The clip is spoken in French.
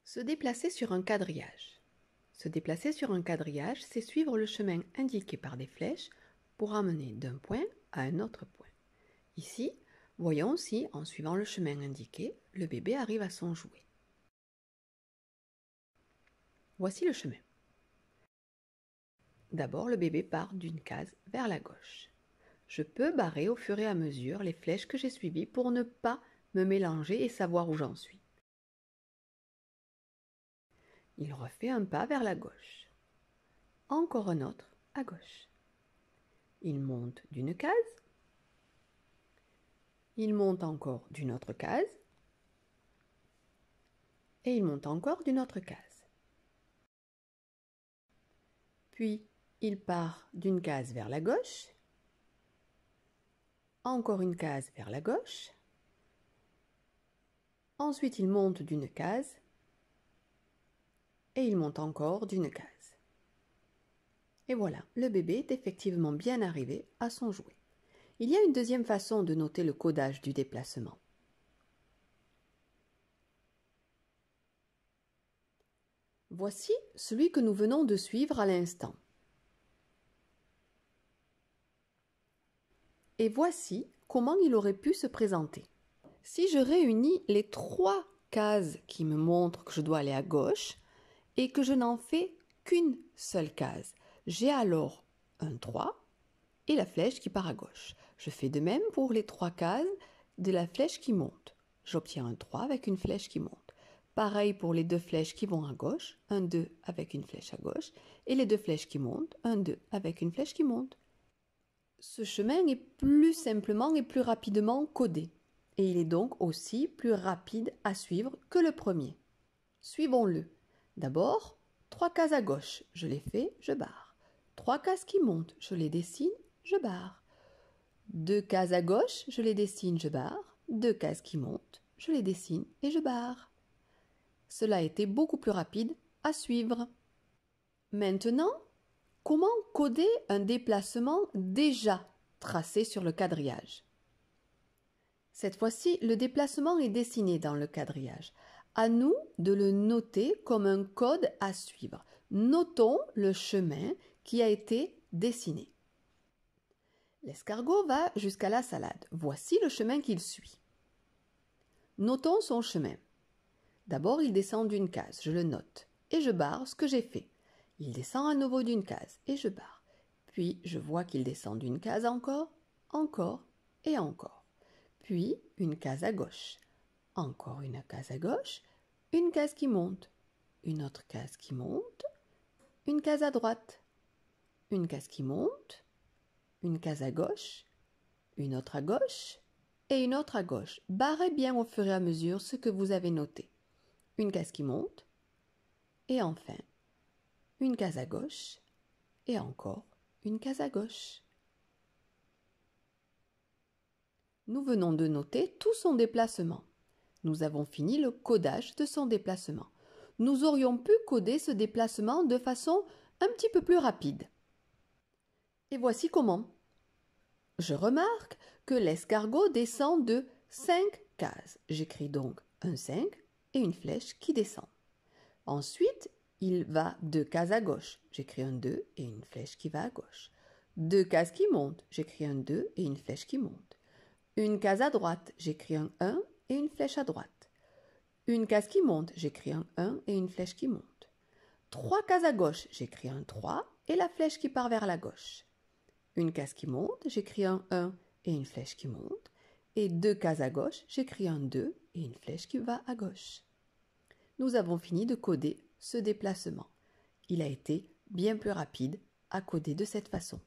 Se déplacer sur un quadrillage. Se déplacer sur un quadrillage, c'est suivre le chemin indiqué par des flèches pour amener d'un point à un autre point. Ici, voyons si, en suivant le chemin indiqué, le bébé arrive à son jouet. Voici le chemin. D'abord, le bébé part d'une case vers la gauche. Je peux barrer au fur et à mesure les flèches que j'ai suivies pour ne pas me mélanger et savoir où j'en suis. Il refait un pas vers la gauche. Encore un autre à gauche. Il monte d'une case. Il monte encore d'une autre case. Et il monte encore d'une autre case. Puis, il part d'une case vers la gauche. Encore une case vers la gauche. Ensuite, il monte d'une case. Et il monte encore d'une case. Et voilà, le bébé est effectivement bien arrivé à son jouet. Il y a une deuxième façon de noter le codage du déplacement. Voici celui que nous venons de suivre à l'instant. Et voici comment il aurait pu se présenter. Si je réunis les 3 cases qui me montrent que je dois aller à gauche et que je n'en fais qu'une seule case, j'ai alors un 3 et la flèche qui part à gauche. Je fais de même pour les 3 cases de la flèche qui monte. J'obtiens un 3 avec une flèche qui monte. Pareil pour les 2 flèches qui vont à gauche, un 2 avec une flèche à gauche, et les 2 flèches qui montent, un 2 avec une flèche qui monte. Ce chemin est plus simplement et plus rapidement codé, et il est donc aussi plus rapide à suivre que le premier. Suivons-le. D'abord, 3 cases à gauche, je les fais, je barre. 3 cases qui montent, je les dessine, je barre. 2 cases à gauche, je les dessine, je barre. 2 cases qui montent, je les dessine et je barre. Cela a été beaucoup plus rapide à suivre. Maintenant, comment coder un déplacement déjà tracé sur le quadrillage? Cette fois-ci, le déplacement est dessiné dans le quadrillage. À nous de le noter comme un code à suivre. Notons le chemin qui a été dessiné. L'escargot va jusqu'à la salade. Voici le chemin qu'il suit. Notons son chemin. D'abord, il descend d'une case, je le note, et je barre ce que j'ai fait. Il descend à nouveau d'une case, et je barre. Puis, je vois qu'il descend d'une case encore, encore et encore. Puis, une case à gauche, encore une case à gauche, une case qui monte, une autre case qui monte, une case à droite, une case qui monte, une case à gauche, une autre à gauche et une autre à gauche. Barrez bien au fur et à mesure ce que vous avez noté. Une case qui monte, et enfin, une case à gauche, et encore une case à gauche. Nous venons de noter tout son déplacement. Nous avons fini le codage de son déplacement. Nous aurions pu coder ce déplacement de façon un petit peu plus rapide. Et voici comment. Je remarque que l'escargot descend de 5 cases. J'écris donc un 5 et une flèche qui descend. Ensuite, il va 2 cases à gauche. J'écris un 2 et une flèche qui va à gauche. 2 cases qui montent. J'écris un 2 et une flèche qui monte. Une case à droite. J'écris un 1 et une flèche à droite. Une case qui monte. J'écris un 1 et une flèche qui monte. 3 cases à gauche. J'écris un 3 et la flèche qui part vers la gauche. Une case qui monte. J'écris un 1 et une flèche qui monte. Et 2 cases à gauche. J'écris un 2 et une flèche qui va à gauche. Nous avons fini de coder ce déplacement. Il a été bien plus rapide à coder de cette façon.